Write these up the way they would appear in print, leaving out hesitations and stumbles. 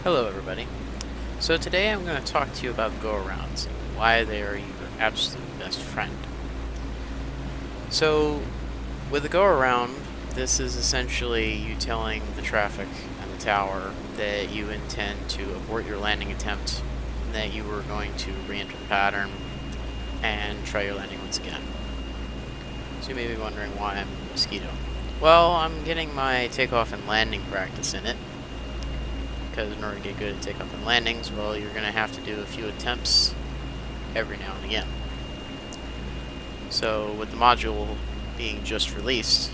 Hello everybody. So today I'm going to talk to you about go-arounds and why they are your absolute best friend. So with a go-around, this is essentially you telling the traffic and the tower that you intend to abort your landing attempt and that you are going to re-enter the pattern and try your landing once again. So you may be wondering why I'm a mosquito. Well, I'm getting my takeoff and landing practice in it. Because in order to get good at takeoff and landings, well, you're going to have to do a few attempts every now and again. So with the module being just released,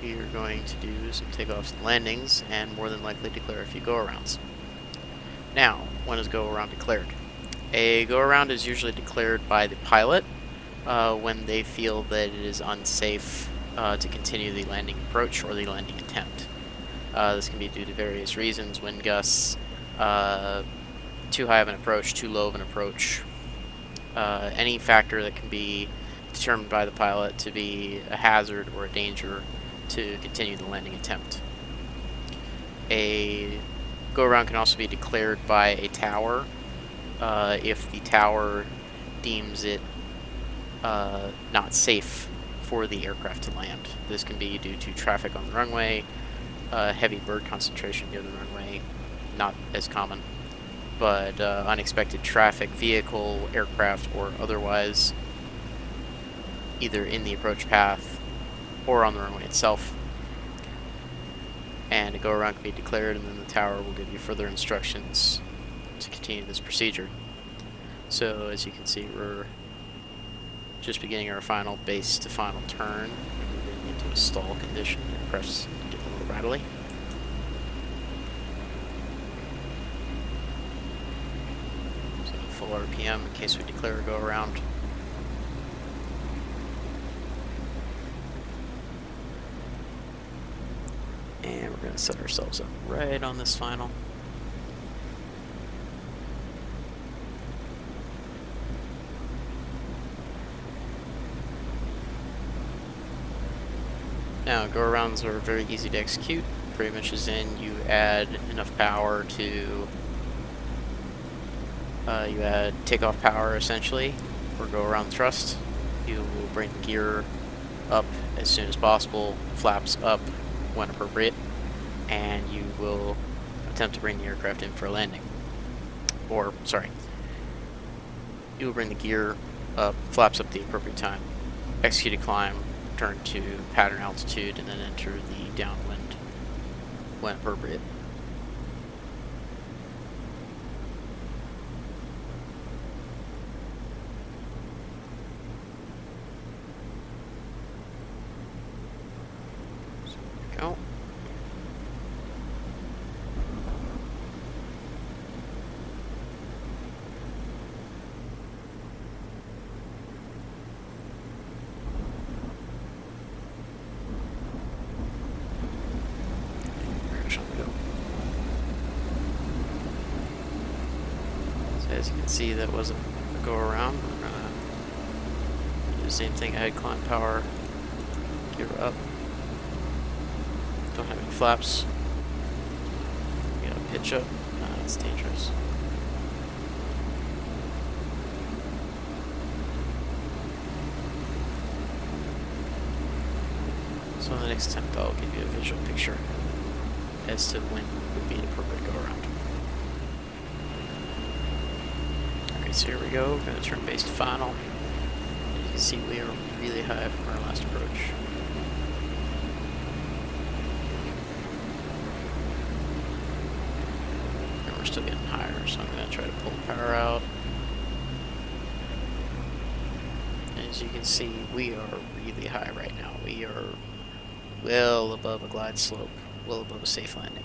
you're going to do some takeoffs and landings and more than likely declare a few go-arounds. Now, when is go-around declared? A go-around is usually declared by the pilot when they feel that it is unsafe to continue the landing approach or the landing attempt. This can be due to various reasons: wind gusts, too high of an approach, too low of an approach, any factor that can be determined by the pilot to be a hazard or a danger to continue the landing attempt. A go-around can also be declared by a tower if the tower deems it not safe for the aircraft to land. This can be due to traffic on the runway, heavy bird concentration near the runway, not as common, but unexpected traffic, vehicle, aircraft, or otherwise, either in the approach path or on the runway itself. And a go-around can be declared, and then the tower will give you further instructions to continue this procedure. So as you can see, we're just beginning our final base to final turn. We're moving into a stall condition. Aircraft's getting a little rattly. So full RPM in case we declare a go-around. And we're going to set ourselves up right on this final. Now, go-arounds are very easy to execute. Pretty much as in you add enough power to, you add takeoff power essentially, or go-around thrust. You will bring the gear up as soon as possible, flaps up when appropriate, and you will attempt to bring the aircraft in for a landing. Or, sorry, you will bring the gear up, flaps up at the appropriate time, execute a climb, turn to pattern altitude, and then enter the downwind when appropriate. So there we go. So as you can see, that wasn't a go around. We're gonna do the same thing. Add climb power, gear up. Don't have any flaps. You gotta pitch up. It's dangerous. So in the next attempt, I'll give you a visual picture as to when would be an appropriate go around. Alright, so here we go. We're going to turn base to final. As you can see, we are really high from our last approach. And we're still getting higher, so I'm going to try to pull the power out. And as you can see, we are really high right now. We are well above a glide slope, well above a safe landing.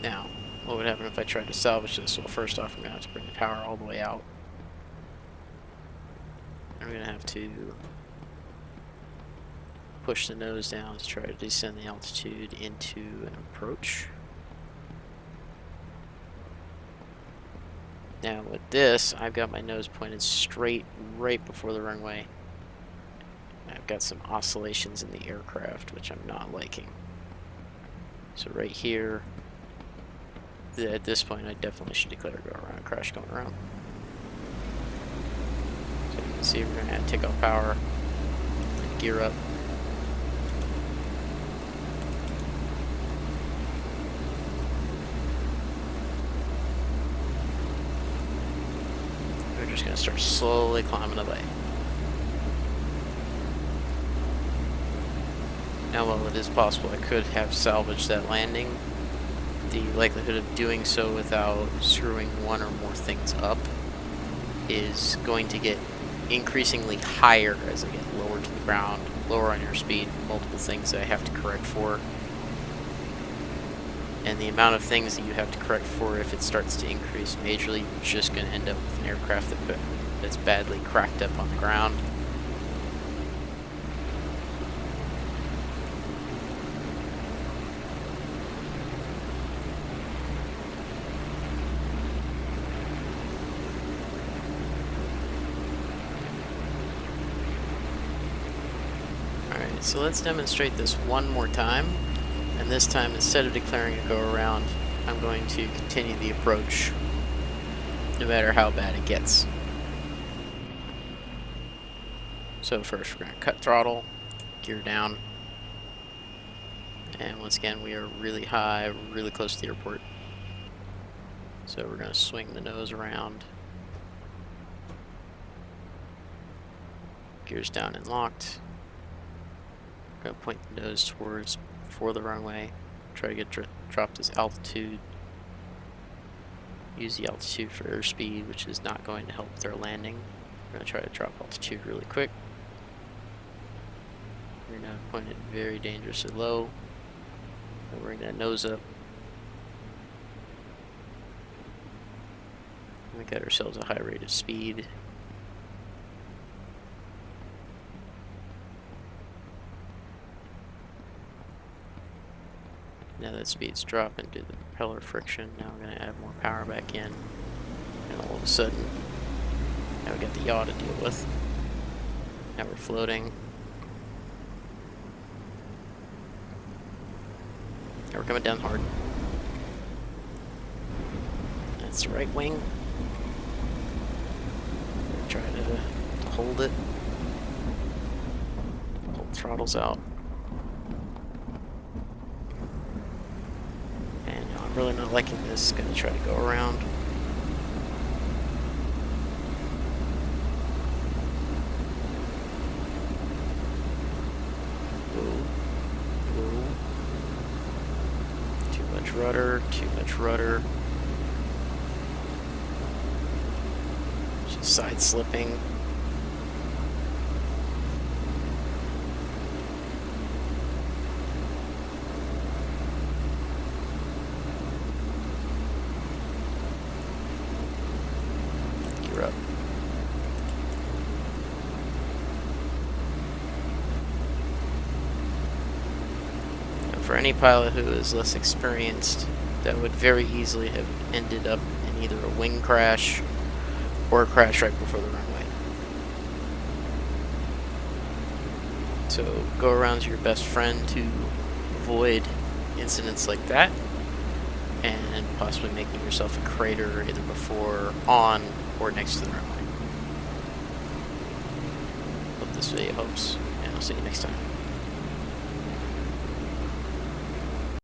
Now, what would happen if I tried to salvage this? Well, first off, I'm going to have to bring the power all the way out. I'm going to have to push the nose down to try to descend the altitude into an approach. Now with this, I've got my nose pointed straight right before the runway. I've got some oscillations in the aircraft, which I'm not liking. So right here, at this point, I definitely should declare a go around, crash going around. So you can see we're going to add takeoff power, and gear up. We're just going to start slowly climbing away. Now, while it is possible I could have salvaged that landing, the likelihood of doing so without screwing one or more things up is going to get increasingly higher as I get lower to the ground, lower on airspeed, multiple things that I have to correct for. And the amount of things that you have to correct for, if it starts to increase majorly, you're just going to end up with an aircraft that's badly cracked up on the ground. Alright, so let's demonstrate this one more time. And this time, instead of declaring a go around, I'm going to continue the approach no matter how bad it gets. So first we're going to cut throttle, gear down, and once again we are really high, really close to the airport. So we're going to swing the nose around. Gears down and locked. Going to point the nose for the runway. Try to get drop this altitude. Use the altitude for airspeed, which is not going to help with our landing. We're going to try to drop altitude really quick. We're going to point it very dangerously low. And we're going to nose up. We got ourselves a high rate of speed. Now that speed's dropping due to the propeller friction, now we're going to add more power back in. And all of a sudden, now we got the yaw to deal with. Now we're floating. Now we're coming down hard. That's the right wing. Try to hold it. Hold throttles out. And I'm really not liking this. Gonna try to go around. Whoa. Too much rudder, too much rudder. Just side slipping. Gear up. Now for any pilot who is less experienced, that would very easily have ended up in either a wing crash or a crash right before the runway. So go around to your best friend to avoid incidents like that, and possibly making yourself a crater either before, on, or next to the runway. Hope this video helps, and I'll see you next time.